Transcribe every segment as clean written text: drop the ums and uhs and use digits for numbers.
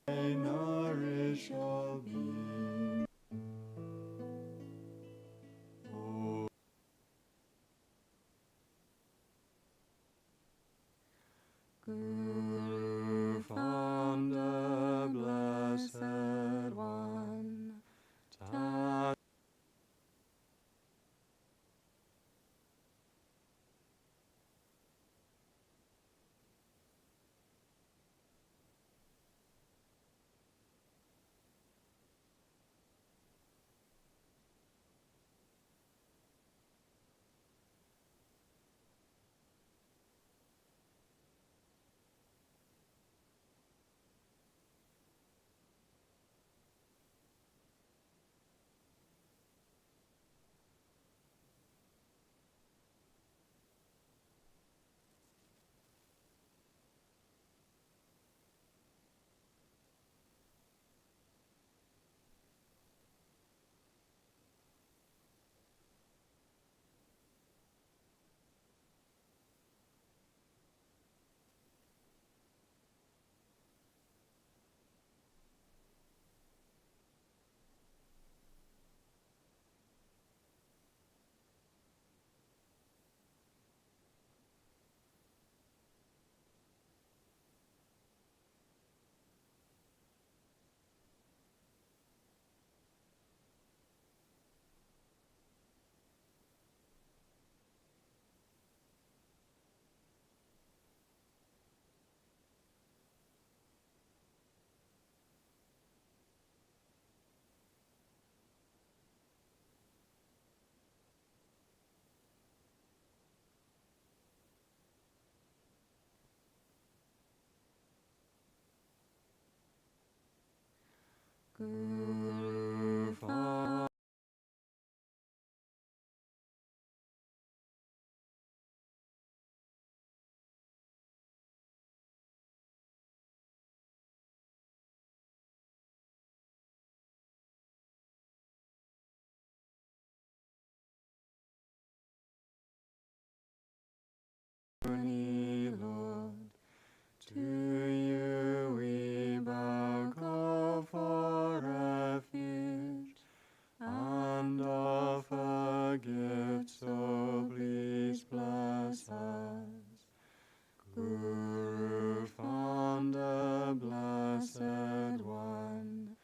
nourish all beings. Oh, Guru, founder, blessed one, Guru, founder, Lord, to you we bow, call for refuge, and offer gifts, so please bless us. Guru, founder, blessed one,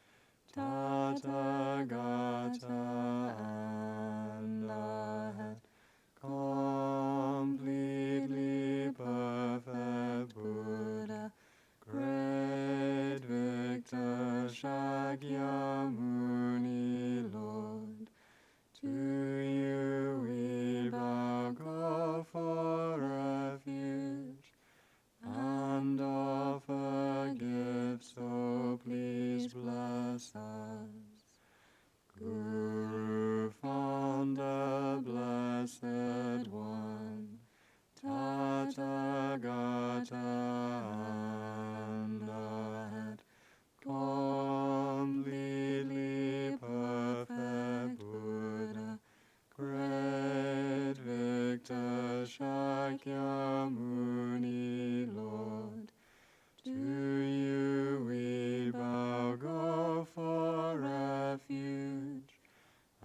Tathagata and Arhat, completely perfect Buddha, great victor, Shakyamuni Lord, to you we bow, call for refuge, and offer gifts, so please bless us. Guru, founder, blessed one, Tathagata and Arhat, completely perfect Buddha, great victor, Shakyamuni Lord, to you we bow, go for refuge,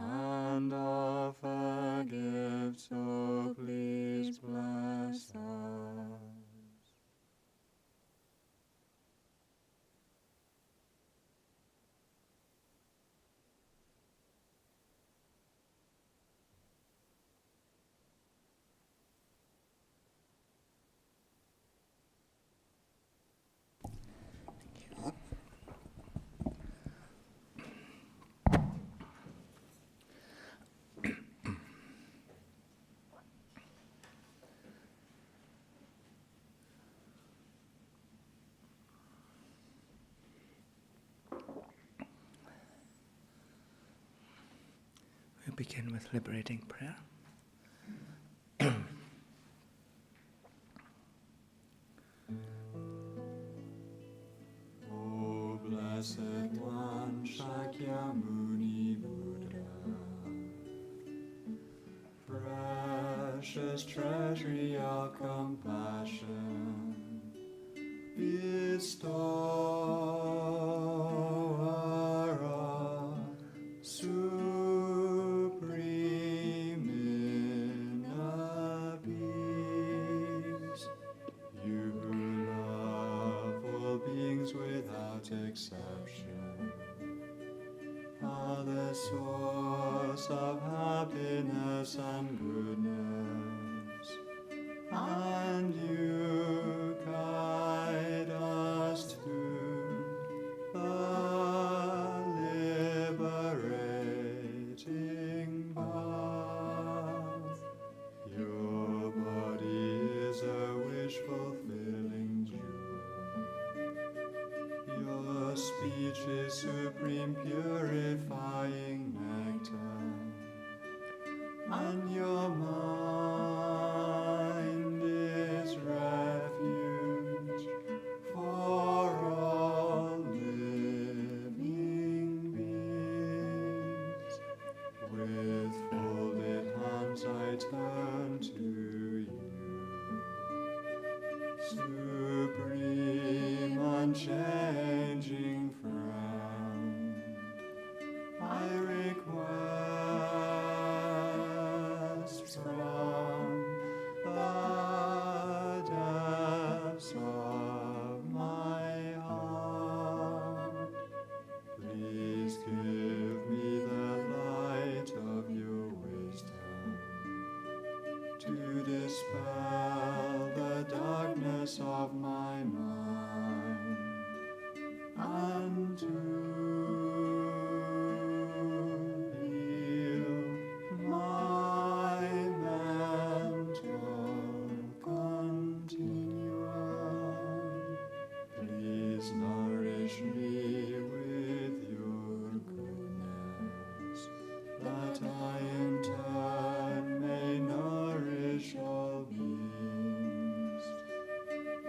and offer gifts, so please bless us. We begin with liberating prayer. O blessed one, Shakyamuni Buddha, precious treasury of compassion, bestow without exception, are the source of happiness and goodness, and you guide us to the liberating path. Your body is a wish-fulfilling jewel. Your speech is supreme purifying nectar, and your mind is refuge for all living beings. With folded hands I turn to you, supreme unchanging friend. I request from the depths of my heart, please give me the light of your wisdom to dispel the darkness of my mind, and to heal my mental continuum. Please nourish me with your goodness, that I in turn may nourish all beings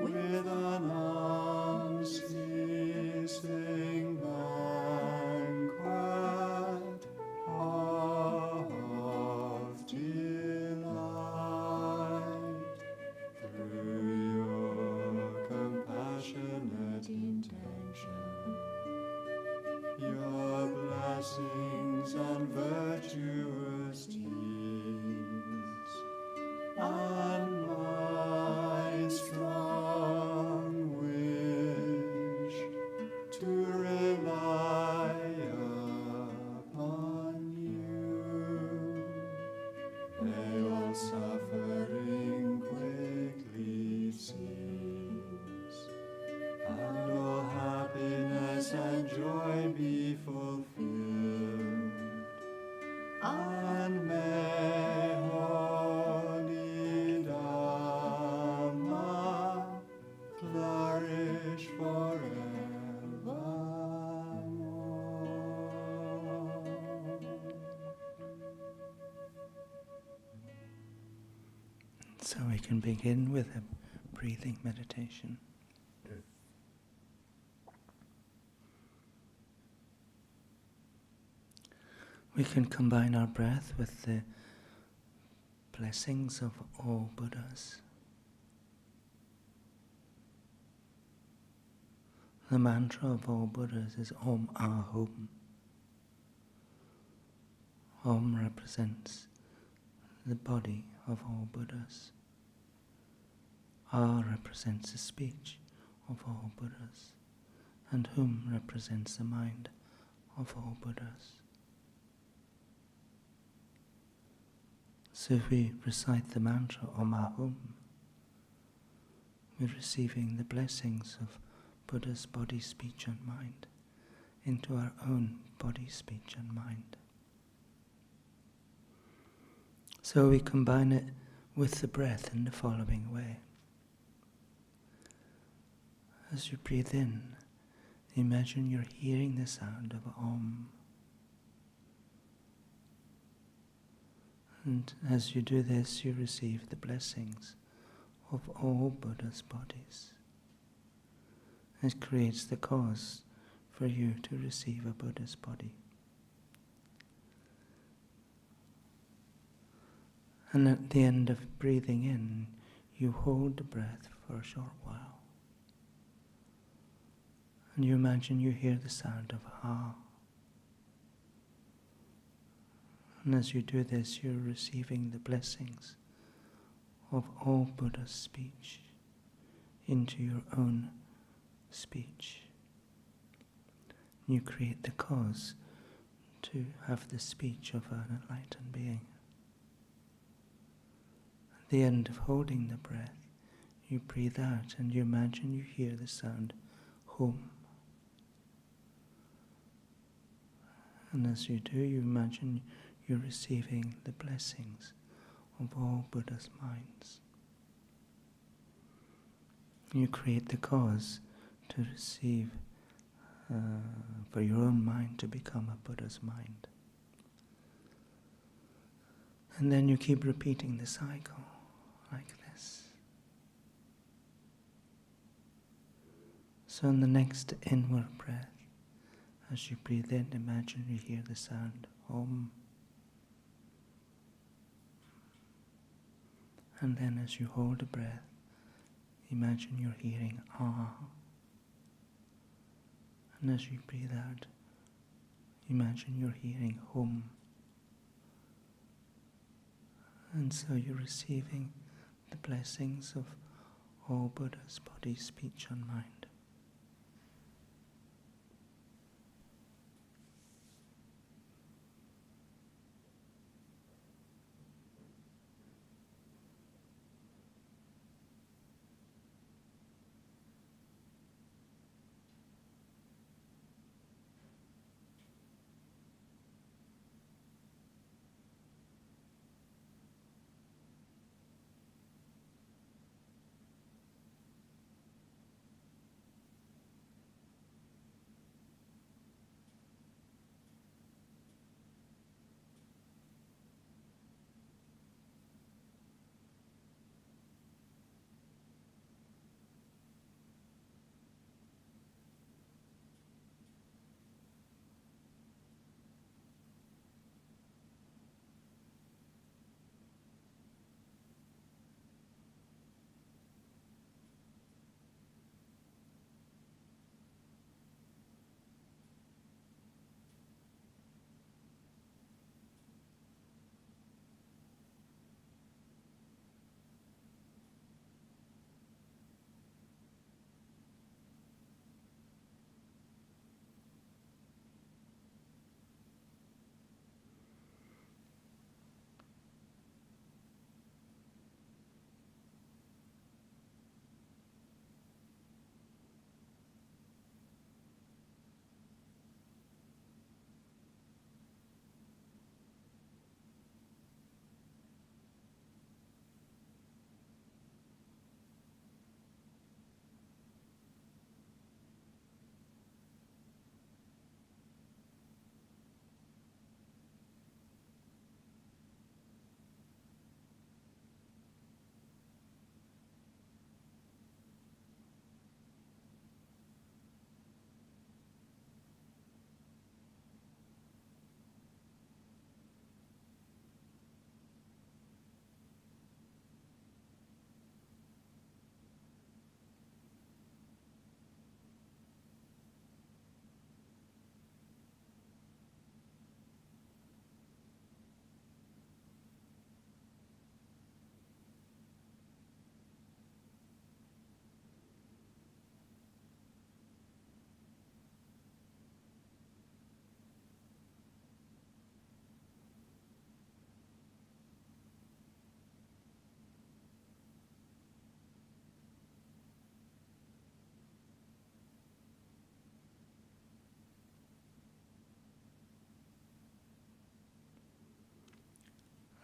with an unceasing banquet of delight. Through your compassionate intention, your blessings and virtuous deeds, and my strong wish to rely upon you, may all suffering quickly cease, and all happiness and joy be fulfilled, and may holy Dhamma flourish forevermore. So we can begin with a breathing meditation. We can combine our breath with the blessings of all Buddhas. The mantra of all Buddhas is Om Ahum. Om represents the body of all Buddhas. Ah represents the speech of all Buddhas. And Hum represents the mind of all Buddhas. So if we recite the mantra Om Ahum, we're receiving the blessings of Buddha's body, speech and mind into our own body, speech and mind. So we combine it with the breath in the following way. As you breathe in, imagine you're hearing the sound of Om. And as you do this, you receive the blessings of all Buddha's bodies. It creates the cause for you to receive a Buddha's body. And at the end of breathing in, you hold the breath for a short while. And you imagine you hear the sound of Ha. And as you do this, you're receiving the blessings of all Buddha's speech into your own speech. You create the cause to have the speech of an enlightened being. At the end of holding the breath, you breathe out and you imagine you hear the sound hum. And as you do, you imagine you're receiving the blessings of all Buddha's minds. You create the cause to receive, for your own mind to become a Buddha's mind. And then you keep repeating the cycle like this. So in the next inward breath, as you breathe in, imagine you hear the sound Om. And then as you hold the breath, imagine you're hearing Ah. And as you breathe out, imagine you're hearing Hum. And so you're receiving the blessings of all Buddha's body, speech and mind.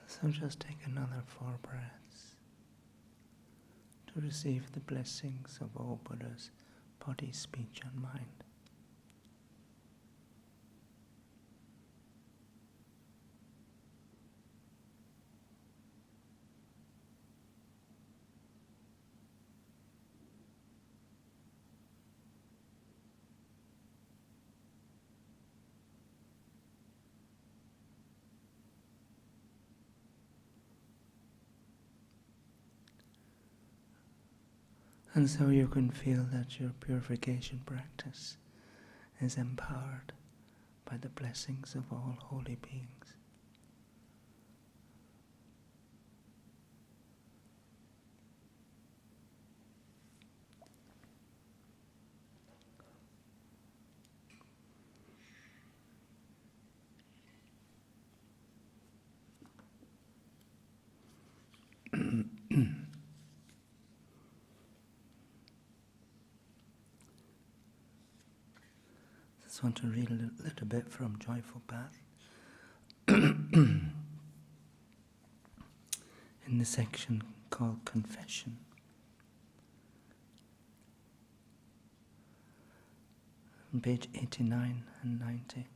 So just take another 4 breaths to receive the blessings of all Buddha's body, speech and mind. And so you can feel that your purification practice is empowered by the blessings of all holy beings. just want to read a little bit from Joyful Path. In the section called Confession. On page 89 and 90.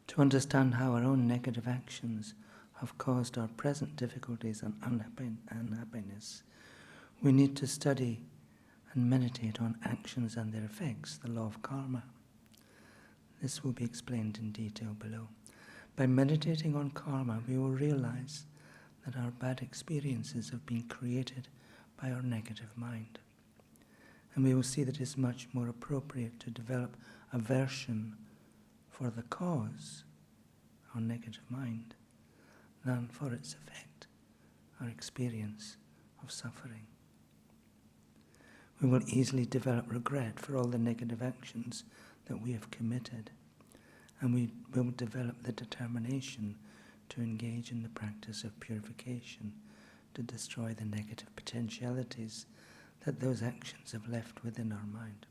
To understand how our own negative actions have caused our present difficulties and unhappiness, we need to study and meditate on actions and their effects, the law of karma. This will be explained in detail below. By meditating on karma, we will realize that our bad experiences have been created by our negative mind. And we will see that it is much more appropriate to develop aversion for the cause, our negative mind, than for its effect, our experience of suffering. We will easily develop regret for all the negative actions that we have committed, and we will develop the determination to engage in the practice of purification to destroy the negative potentialities that those actions have left within our mind.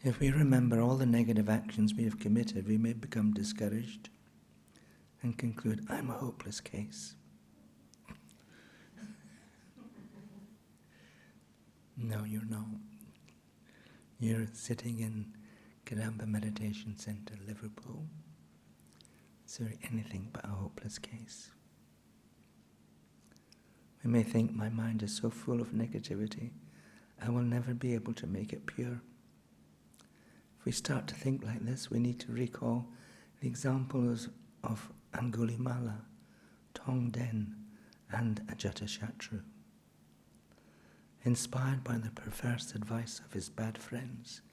If we remember all the negative actions we have committed, we may become discouraged and conclude, I'm a hopeless case. No, you're not. You're sitting in Kadamba Meditation Center, Liverpool. So you're anything but a hopeless case. We may think, my mind is so full of negativity, I will never be able to make it pure. If we start to think like this, we need to recall the examples of Angulimala, Tongden, and Ajatashatru. Inspired by the perverse advice of his bad friends,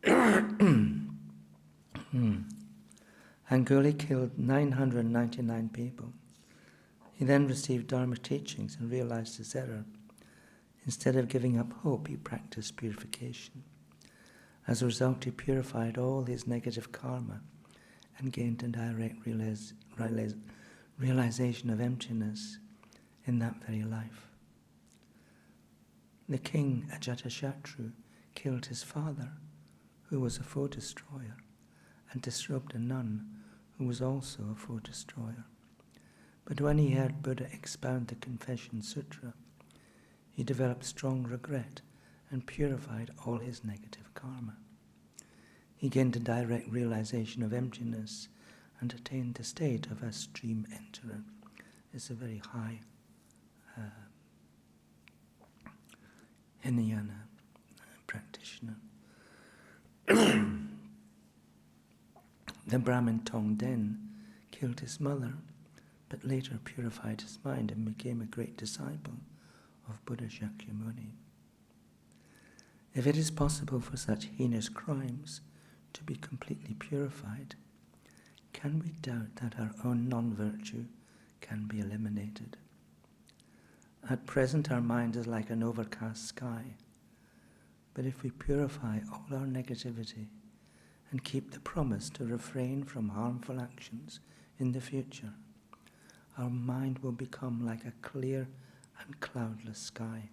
Anguli killed 999 people. He then received Dharma teachings and realized his error. Instead of giving up hope, he practiced purification. As a result, he purified all his negative karma and gained a direct realization of emptiness in that very life. The king Ajatashatru killed his father, who was a foe destroyer, and disrobed a nun who was also a foe destroyer. But when he heard Buddha expound the Confession Sutra, he developed strong regret and purified all his negative karma. He gained a direct realization of emptiness and attained the state of a stream enterer. It's a very high Hinayana practitioner. The Brahmin Tongden killed his mother, but later purified his mind and became a great disciple of Buddha Shakyamuni. If it is possible for such heinous crimes to be completely purified, can we doubt that our own non-virtue can be eliminated? At present our mind is like an overcast sky, but if we purify all our negativity and keep the promise to refrain from harmful actions in the future, our mind will become like a clear and cloudless sky.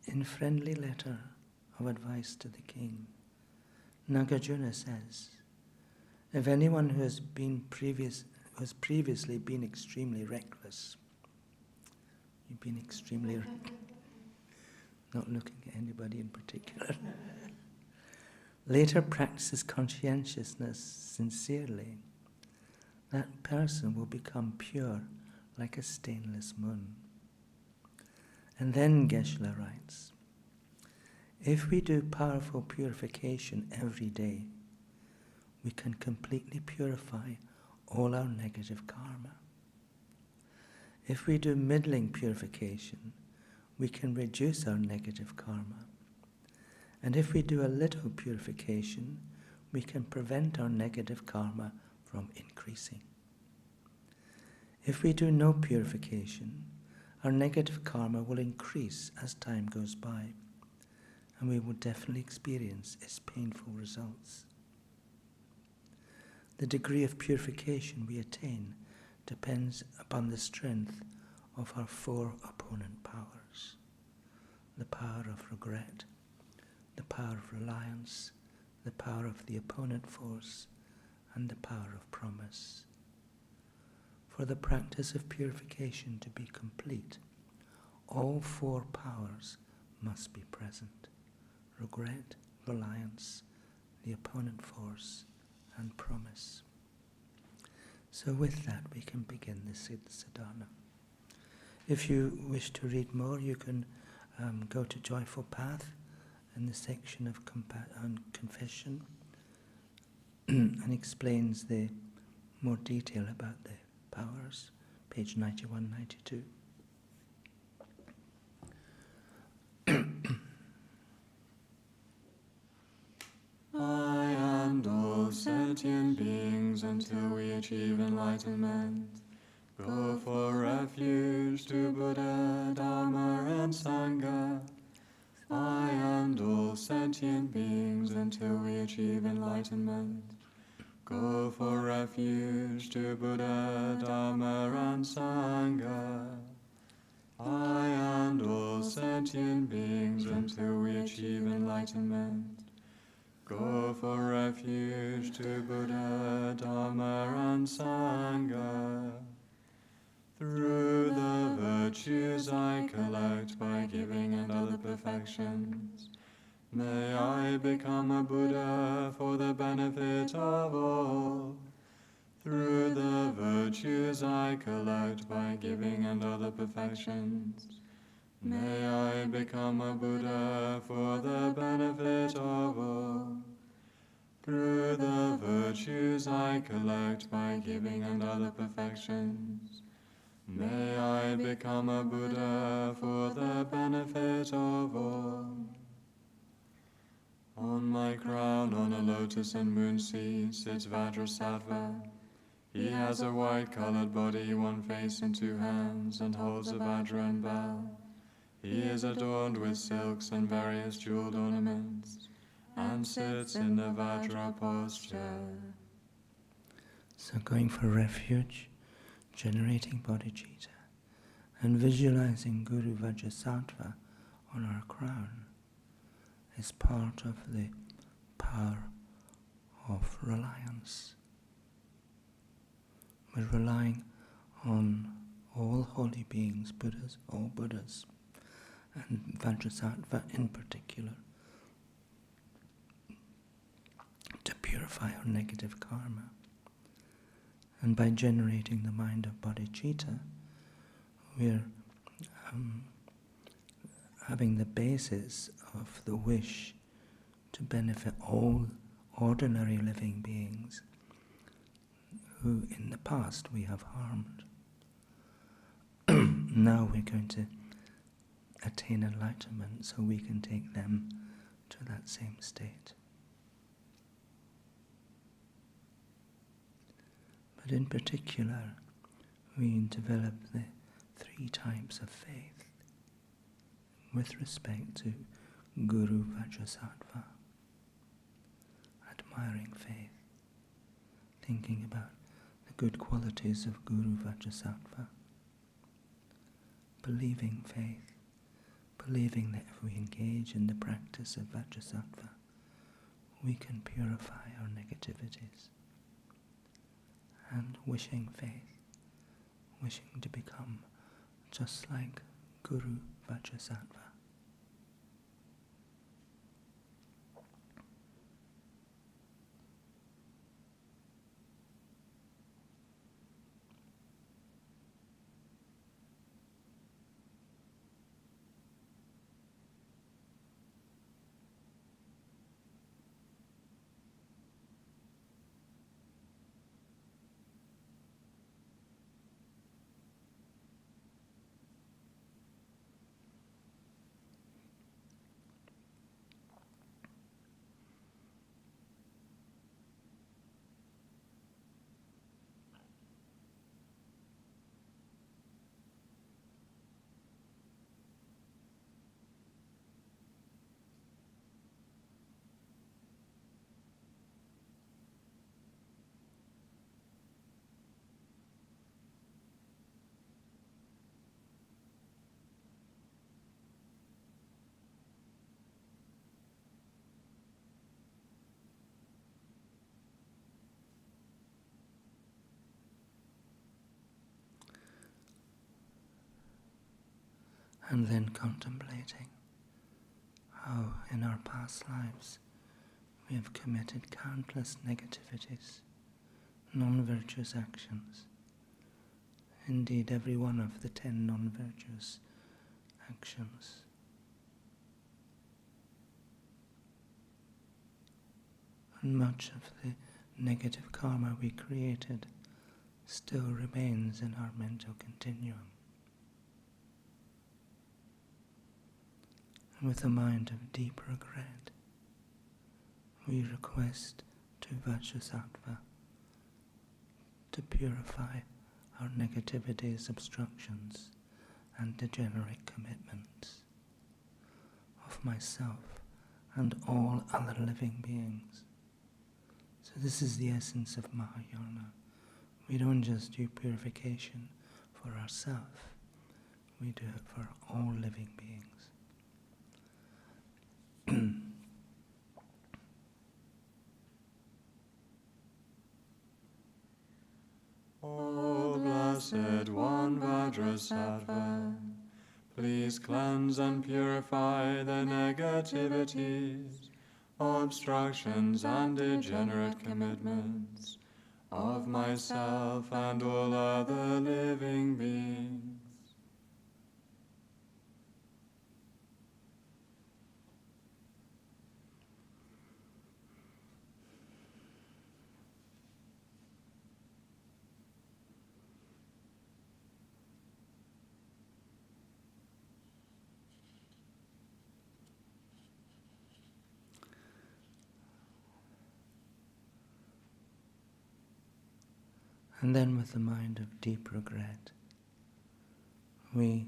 In Friendly Letter of Advice to the King, Nagarjuna says, if anyone who has previously been extremely reckless, you've been extremely not looking at anybody in particular, later practices conscientiousness sincerely, that person will become pure like a stainless moon. And then Geshe-la writes, if we do powerful purification every day, we can completely purify all our negative karma. If we do middling purification, we can reduce our negative karma. And if we do a little purification, we can prevent our negative karma from increasing. If we do no purification, our negative karma will increase as time goes by, and we will definitely experience its painful results. The degree of purification we attain depends upon the strength of our four opponent powers: the power of regret, the power of reliance, the power of the opponent force, and the power of promise. For the practice of purification to be complete, all four powers must be present: regret, reliance, the opponent force, and promise. So with that we can begin the sadhana. If you wish to read more, you can go to Joyful Path in the section of confession and explains the more detail about the powers, page 91, 92. I and all sentient beings, until we achieve enlightenment, go for refuge to Buddha, Dharma, and Sangha. I and all sentient beings, until we achieve enlightenment, go for refuge to Buddha, Dharma, and Sangha. I and all sentient beings, until we achieve enlightenment, go for refuge to Buddha, Dharma, and Sangha. Through the virtues I collect by giving and other perfections, may I become a Buddha for the benefit of all. Through the virtues I collect by giving and other perfections, may I become a Buddha for the benefit of all. Through the virtues I collect by giving and other perfections, may I become a Buddha for the benefit of all. On my crown, on a lotus and moon seed, sits Vajrasattva. He has a white-colored body, one face and two hands, and holds a Vajra and bow. He is adorned with silks and various jeweled ornaments, and sits in the Vajra posture. So going for refuge, generating bodhicitta, and visualizing Guru Vajrasattva on our crown is part of the power of reliance. We're relying on all holy beings, Buddhas, all Buddhas, and Vajrasattva in particular, to purify our negative karma. And by generating the mind of bodhicitta, we're having the basis of the wish to benefit all ordinary living beings who in the past we have harmed. Now we're going to attain enlightenment so we can take them to that same state. But in particular, we develop the three types of faith with respect to Guru Vajrasattva. Admiring faith, thinking about the good qualities of Guru Vajrasattva. Believing faith, believing that if we engage in the practice of Vajrasattva, we can purify our negativities. And wishing faith, wishing to become just like Guru Vajrasattva. And then contemplating how in our past lives we have committed countless negativities, non-virtuous actions. Indeed, every one of the 10 non-virtuous actions. And much of the negative karma we created still remains in our mental continuum. And with a mind of deep regret, we request to Vajrasattva to purify our negativities, obstructions, and degenerate commitments of myself and all other living beings. So this is the essence of Mahayana. We don't just do purification for ourselves, we do it for all living beings. O Blessed One Vajrasattva, please cleanse and purify the negativities, obstructions and degenerate commitments of myself and all other living beings. And then with a mind of deep regret, we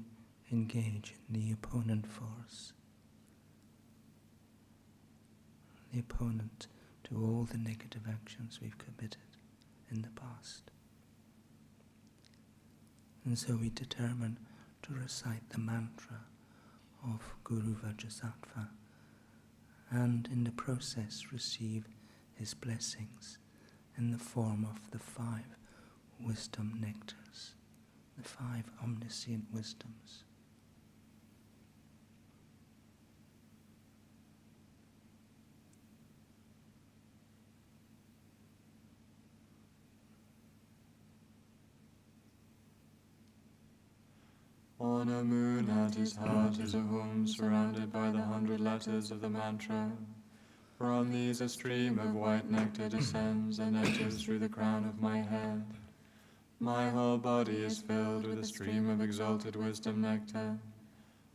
engage in the opponent force, the opponent to all the negative actions we've committed in the past. And so we determine to recite the mantra of Guru Vajrasattva and in the process receive his blessings in the form of the 5 wisdom nectars, the 5 omniscient wisdoms. On a moon at his heart is a hum surrounded by the 100 letters of the mantra. From these a stream of white nectar descends and enters through the crown of my head. My whole body is filled with a stream of exalted wisdom nectar.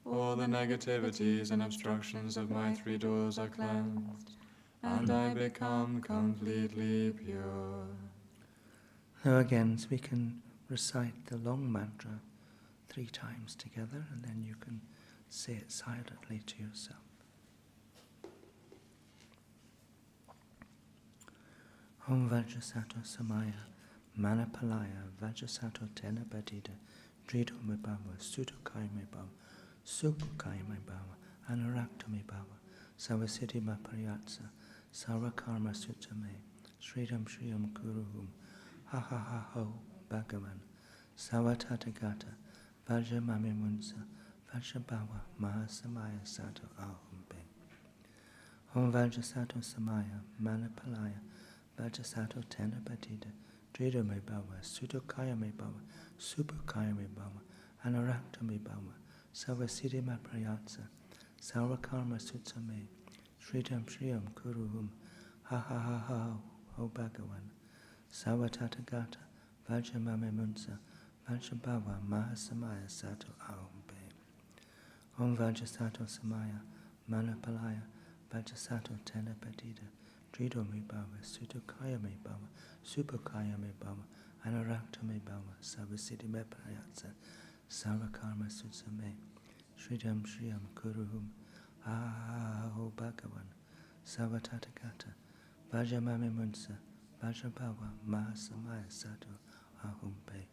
All the negativities and obstructions of my 3 doors are cleansed, and I become completely pure. Now again, so we can recite the long mantra 3 times together, and then you can say it silently to yourself. Om Vajrasattva Samaya Manapalaya Vajrasattva Tena Padita Drito Me Bhava Sutokai Me Bhava Supukai Me Bhava Anarakta Me Bhava Savasiddhi Ma Pariyatsa Sarva Karma Sutta Me Sridam Shriyam Kuruhum Ha Ha Ha Ho Bhagavan Savatatagata Vajra Mami Munsa Vajra Bhava Mahasamaya Sato Ahum Be Om Vajrasattva Samaya Manapalaya Vajrasattva Tena Padita Drita Me Bhava Sutokaya Me Bhava Supakaya Me Bhava Anarakta Me Bhava Savasiddhi Ma Prayatsa Sarva Karma Sutta Me Sridam Shriyam Kuruhum Ha Ha Ha Ha Ho Bhagavan Savatatagata Vajra Mame Munsa Vajra Bhava Mahasamaya Sato Ahum Be Om Vajrasattva Samaya Manapalaya Vajrasattva Tena Padita Drito Me Bhava Sutokaya Me Bhava Supakaya Me Bhava Anarakta Me Bhava Savasiddhi Me Prayatsa Sarva Karma Sutta Me Sridam Shriyam Kuruhum Ho Bhagavan Savatatagata Vajra Mame Munsa Vajra Bhava Mahasamaya Sato Ahum Be.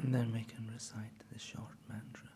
And then we can recite the short mantra.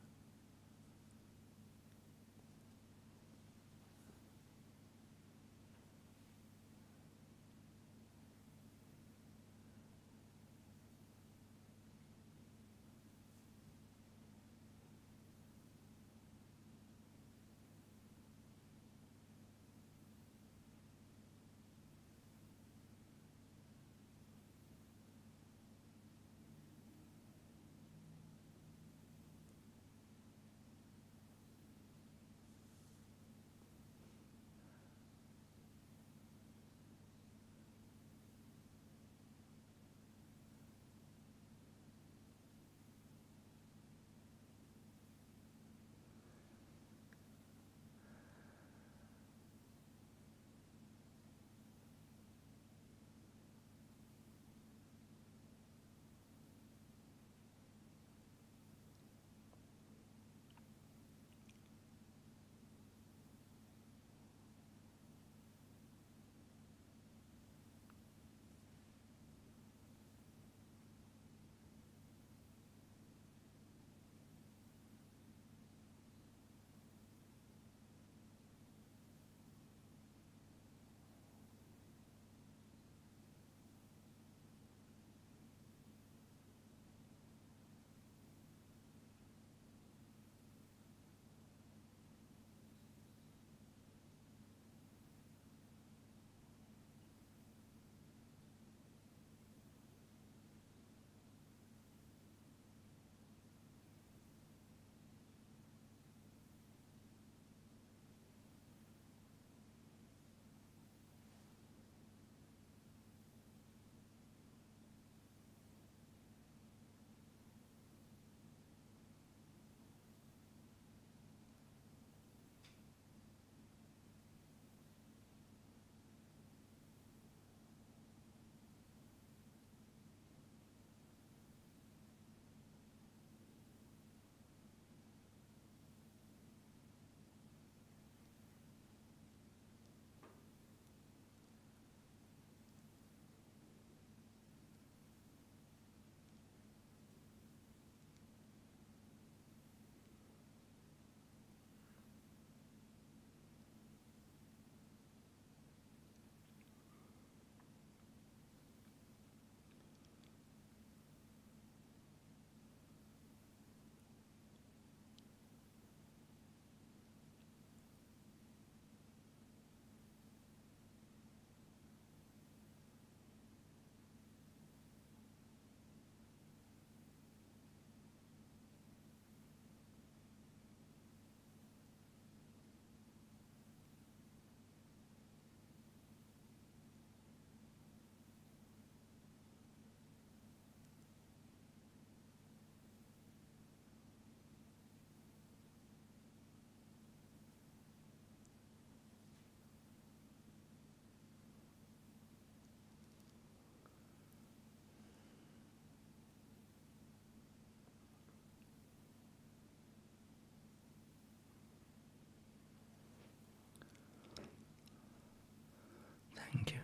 Thank you.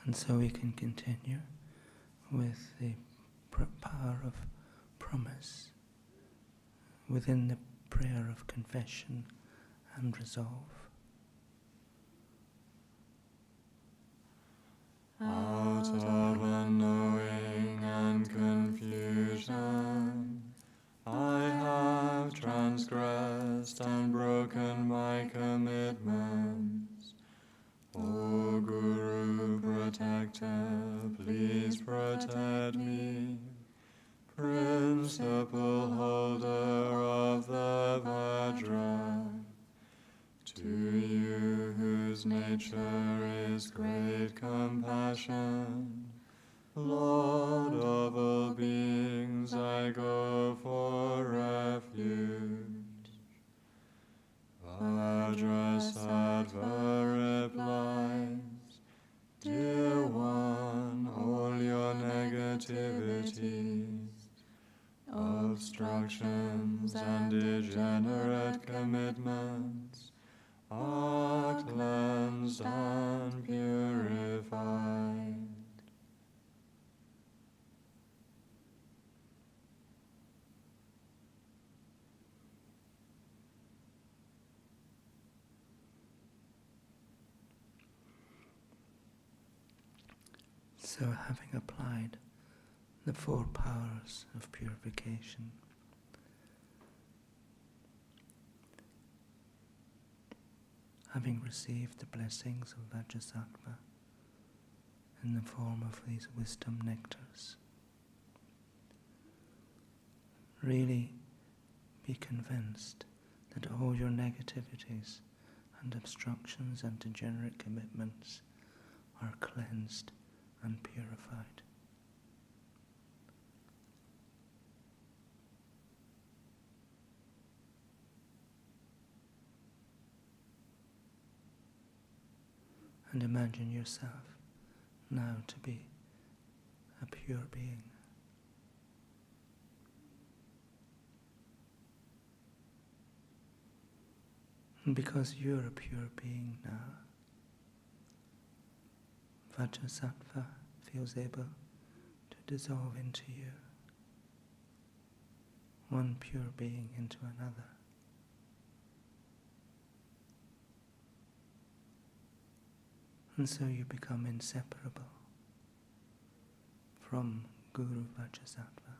And so we can continue with the power of promise within the prayer of confession and resolve. Out of unknowing and confusion, I have transgressed and broken my commitments. O Guru Protector, please protect me. Principal holder of the Vajra, to you whose nature is great compassion, Lord of all beings, I go for refuge. Vajrasattva replies, Dear one, all your negativities, obstructions and degenerate commitments are cleansed and purified. So having applied the 4 powers of purification, having received the blessings of Vajrasattva in the form of these wisdom nectars, really be convinced that all your negativities and obstructions and degenerate commitments are cleansed and purified. And imagine yourself now to be a pure being. And because you're a pure being now, Vajrasattva feels able to dissolve into you, one pure being into another. And so you become inseparable from Guru Vajrasattva.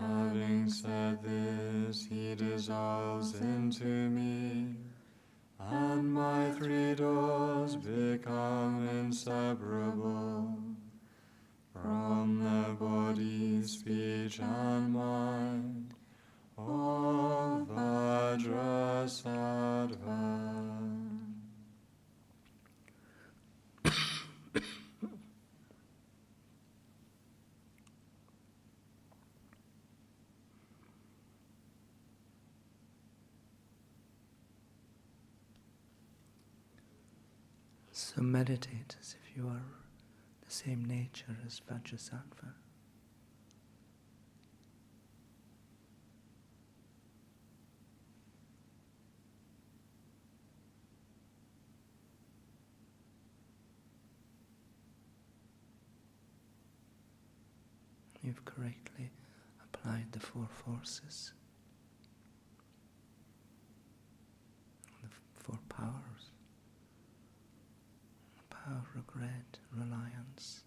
Having said this, he dissolves into me, and my 3 doors become inseparable from the body, speech, and mind of Vajrasattva. So meditate as if you are the same nature as Vajrasattva. You've correctly applied the 4 forces, the 4 powers. Power of regret, reliance,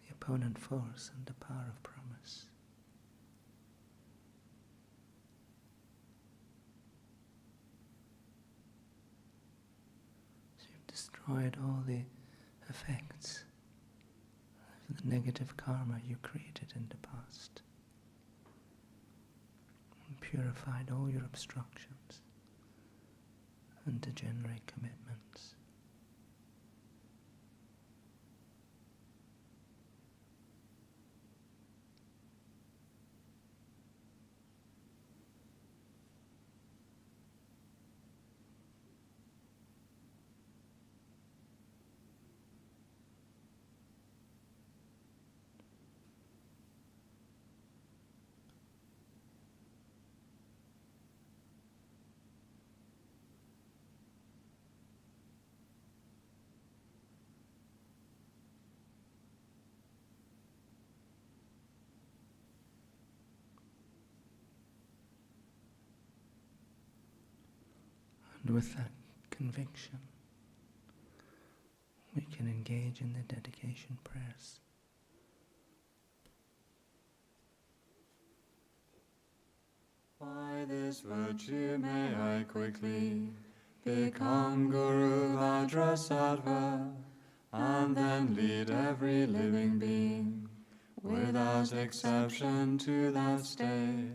the opponent force, and the power of promise. So you've destroyed all the effects of the negative karma you created in the past, and purified all your obstructions and degenerate commitments. And with that conviction, we can engage in the dedication prayers. By this virtue may I quickly become Guru Vajrasattva, and then lead every living being, without exception, to that state,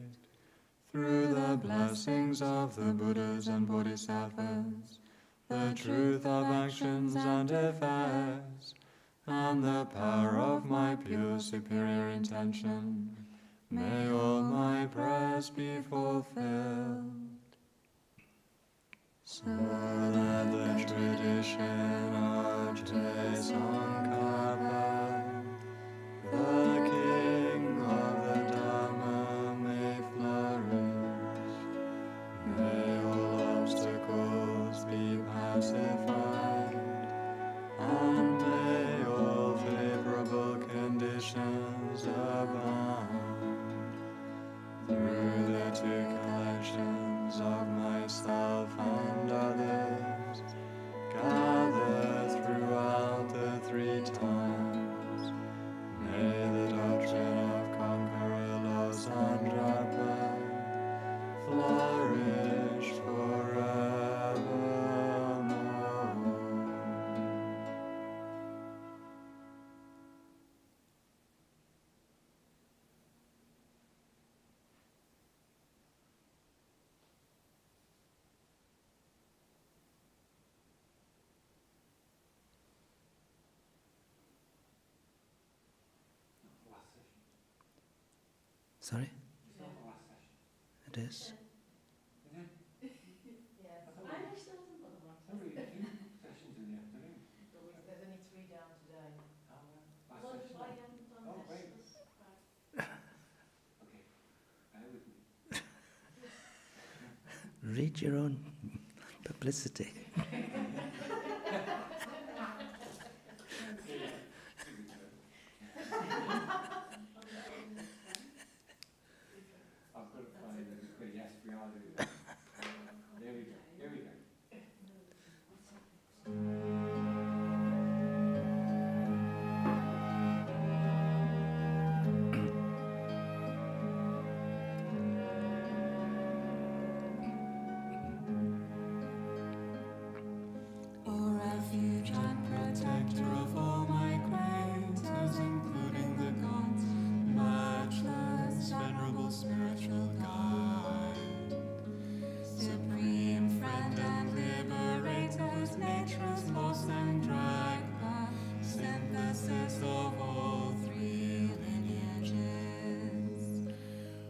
through the blessings of the Buddhas and Bodhisattvas, the truth of actions and effects, and the power of my pure superior intention. May all my prayers be fulfilled, so that the tradition of Vajrasattva, the king of the Dhamma, may flourish. May all obstacles be pacified, and may all favorable conditions Sorry? It's not the last session. It is. Is it? Yes. I thought I we- know still some of them. No, we had 2 sessions in the afternoon. There's only 3 down today. Last Well, session. I haven't done Oh, this. great. Okay, bear with me. Read your own publicity. I've got to find it. Okay, yes, we are doing that. There we go. There we go. O refuge and protector of all my creators, including the gods, matchless, venerable spiritual guide, supreme friend and liberator, whose nature is lost and dragged back, synthesis of all 3 lineages.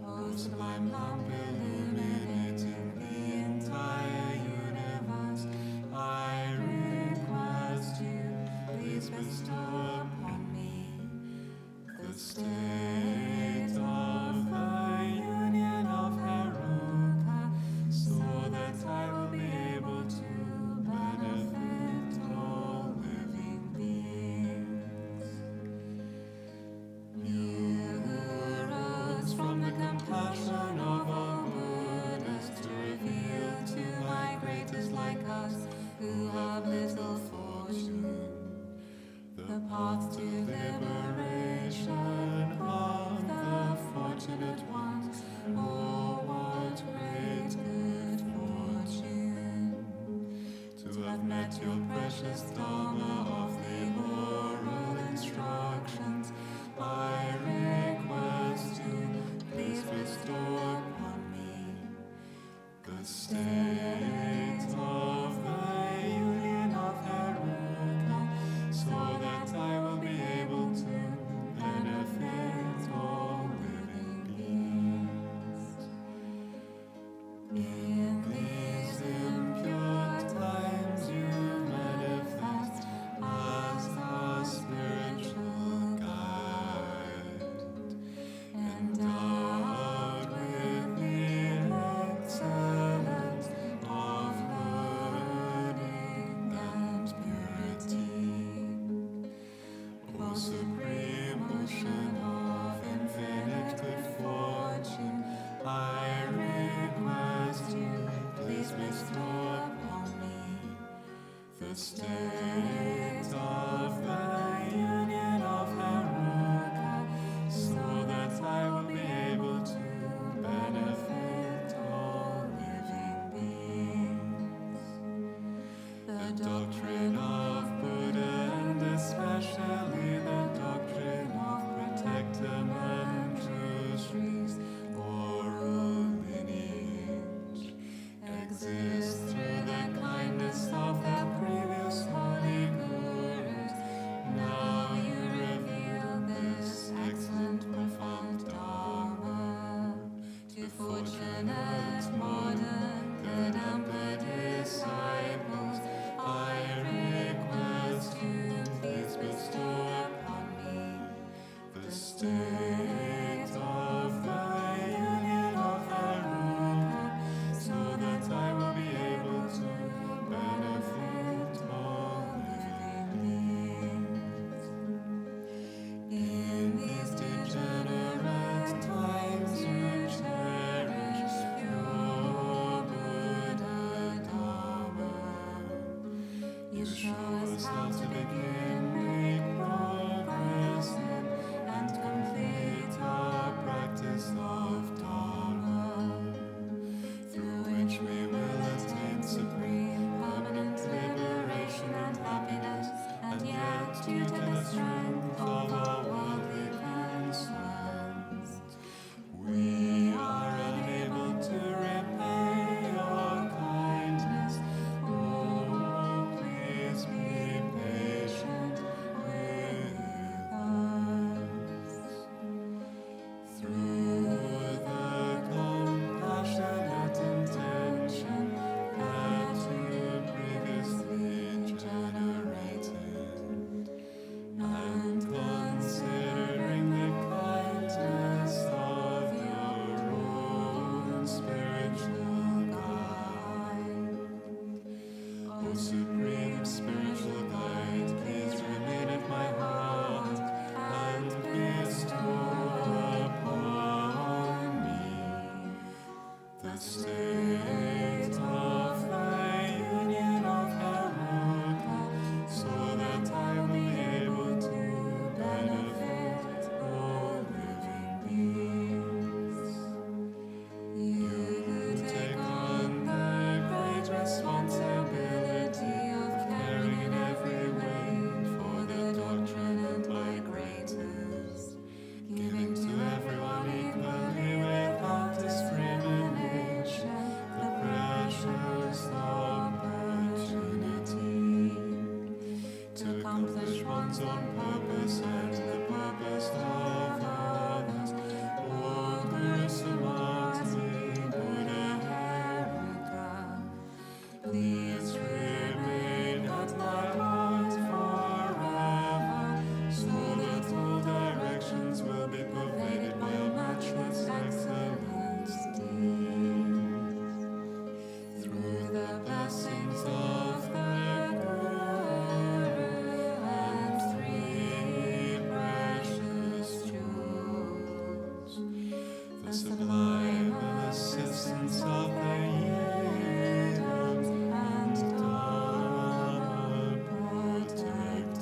O sublime lamp illuminating the entire universe, I request you, please bestow upon me the state of the union of Heruka, so that I will be able to benefit all living beings. You who rose from the compassion of all Buddhas to reveal to migrators like us who have little fortune the path to liberation of the fortunate ones. Oh, what great good fortune to have met your precious Dharma of the oral instructions. I request you, please bestow upon me the state of the union of Heruka, so that I will be able to benefit all living beings. In these impure times you manifest as our spiritual guide, endowed with the excellence of learning and purity. O supreme ocean of infinite good fortune, I request you, please bestow upon me the state of the union of Heruka, so that I will be able to benefit all living beings. The doctrine of Buddha, and especially the doctrine of protector Manjushri's oral lineage, exists through the kindness of the previous holy gurus. Now you reveal this excellent, profound Dharma to fortunate, modern, Kadampa disciples. I request you, please bestow upon me the state of the union of Heruka, so that I will be able to benefit all living beings. In these degenerate times you cherish pure Buddha Dharma. You show us how to begin, make progress in, and complete the sublime assistance of the Yidams and Dharma protectors,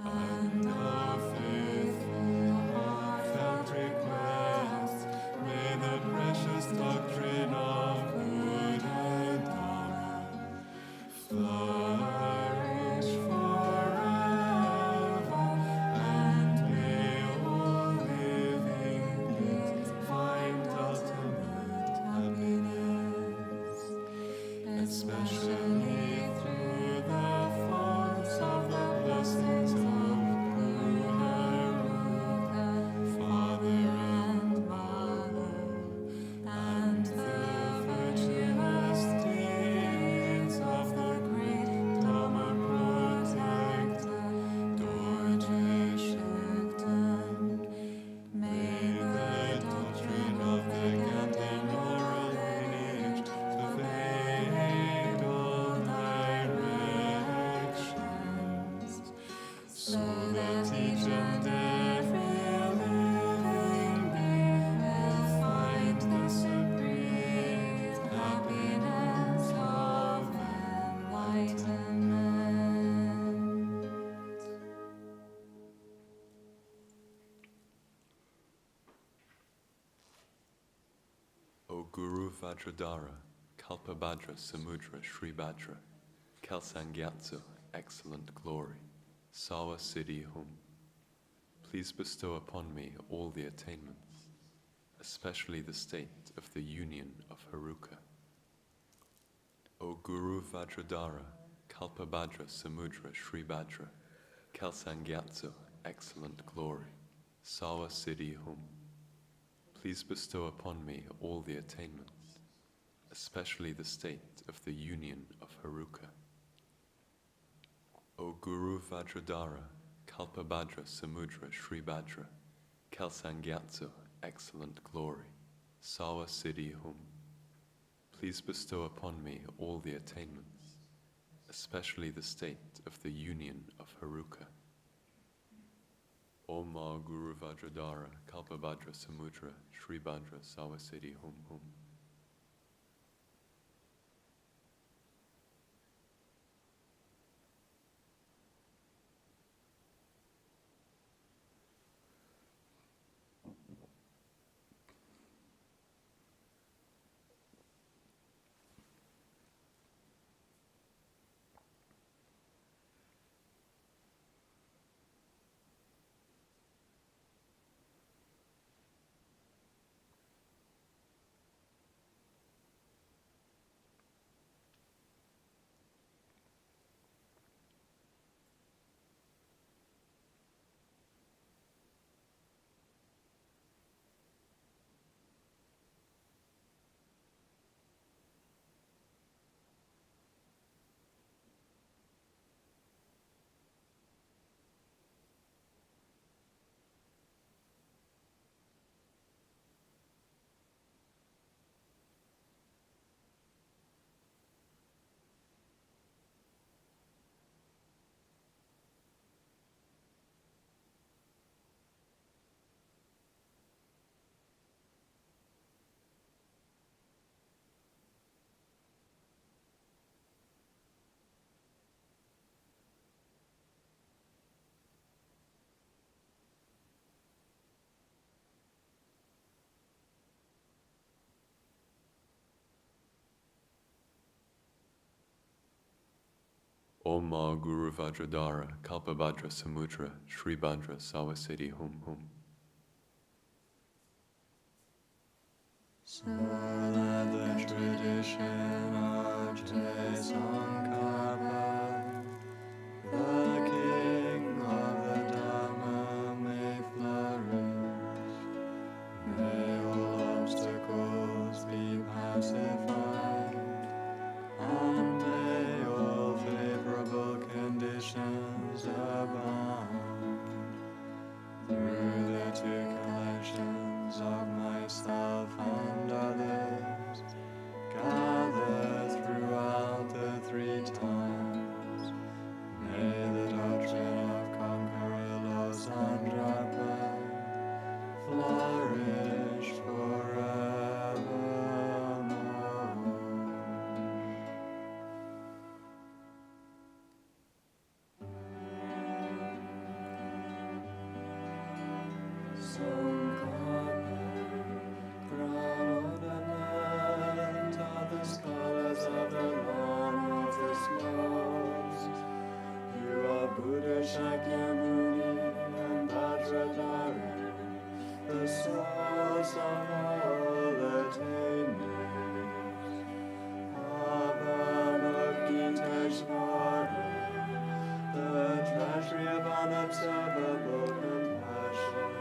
and our faithful heartfelt requests, may the precious doctrine of Buddha Dharma flourish forever, and may all living beings find ultimate happiness, especially through the force of the blessings of Purification, Father and Mother, and the virtuous deeds of the great Dharma protector, Dorje Shukden. May the doctrine of the Ganden oral lineage pervade all directions, so that each and every living being will find the supreme happiness of enlightenment. O Guru Vajradhara, Kalpabhadra Samudra Sri Bhadra, Kalsangyatso, excellent glory, Sawa Siddhi Hum, please bestow upon me all the attainments, especially the state of the union of Haruka. O Guru Vajradhara, Kalpabhadra Samudra Sri Bhadra, Kalsangyatso, excellent glory, Sawa Siddhi Hum, please bestow upon me all the attainments, especially the state of the union of Haruka. O Guru Vajradhara, Kalpabhadra Samudra Sri Bhadra, Kalsangyatso, excellent glory, Sawa Siddhi Hum, please bestow upon me all the attainments, especially the state of the union of Haruka. Om Ma Guru Vajradhara, Kalpabhadra Samudra Sri Bhadra, Sawa Siddhi Hum Hum. Om Ma Guru Vajradhara, Kalpabhadra Samudra Sri Bhadra, Sawa Siddhi Hum Hum. So that the tradition of Tsongkhapa, the king of the Dhamma, may flourish. May all obstacles be pacified, and may all favorable conditions abound. Through the two collections of myself and others, gathered throughout the three times, may the doctrine of Conqueror Losandrapa flourish forevermore. Some copper, crown ornament are the scholars of the Land of the Snows. You are Buddha Shakyamuni and Vajrasattva, the source of all attainment. Avalokiteshvara, the treasury of unobservable compassion.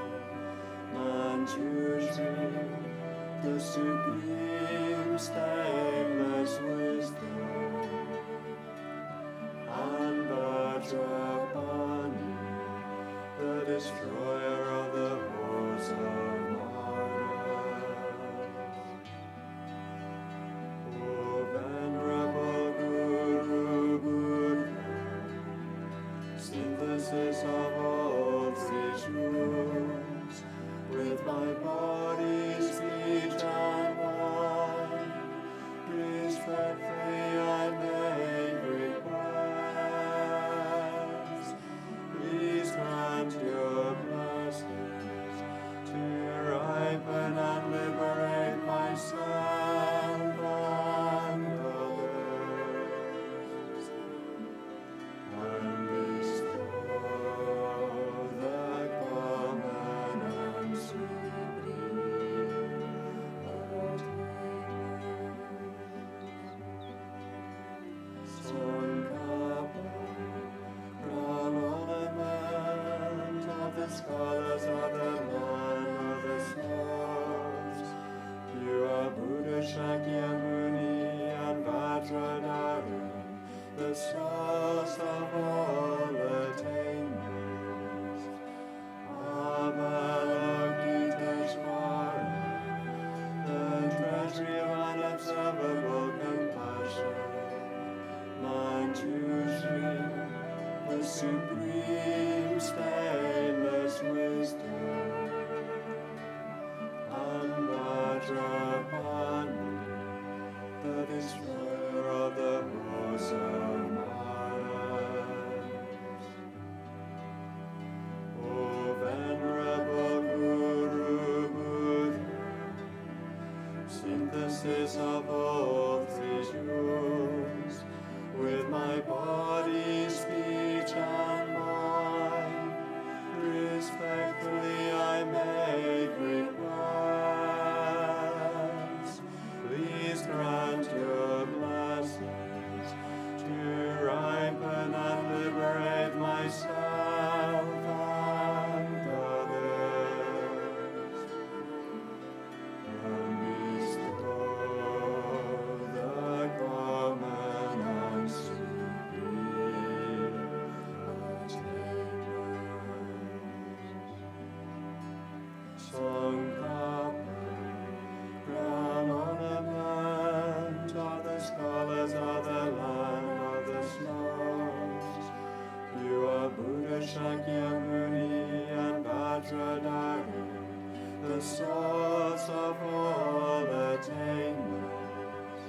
Manjushri, the supreme stainless wisdom. And Vajrapani, the destroyer of the horse of Mars. O venerable Guru Buddha, synthesis of all three truths, with my body, speech, and mind, respectfully I make requests. Please grant your blessings to ripen and liberate myself and others, and bestow the common and supreme attainments. Sun copper, crown ornament of the scholars of the Land of the Snows. You are Buddha Shakyamuni and Vajradhara, the source of all attainments. Avalokiteshvara, the treasury of unobservable compassion. Manjushri, the supreme stainless wisdom. And Vajrapani, the destroyer of the horse of Mars. O venerable Guru Buddha, synthesis of all three truths, with my body, speech, and mind, respectfully I make requests. Please grant your blessings to ripen and liberate myself and others, and bestow the common and supreme attainments. Sun copper, crown ornament are the scholars of the Land of the Snows. You are Buddha Shakyamuni and Vajradhara, the source of all attainments.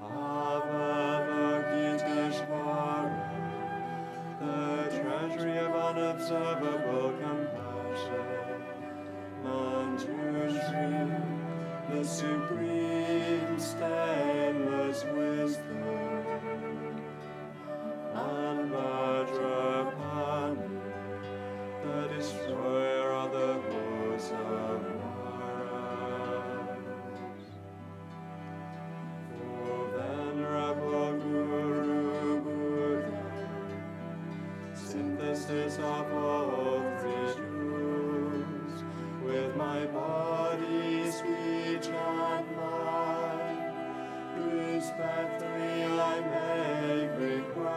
Avalokiteshvara, the treasury of unobservable compassion. Manjushri, the supreme stainless wisdom. And Vajrapani, the destroyer of the horse of Mars. O venerable Guru Buddha, synthesis of all three truths, with my body, speech, and mind, respectfully I make requests.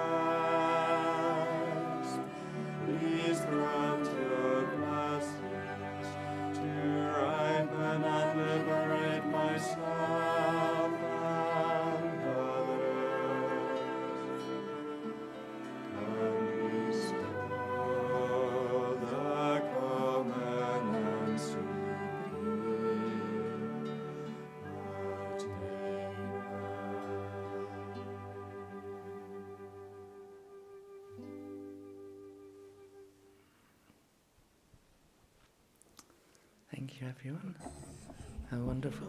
Please grant your blessing Thank you, everyone. How wonderful.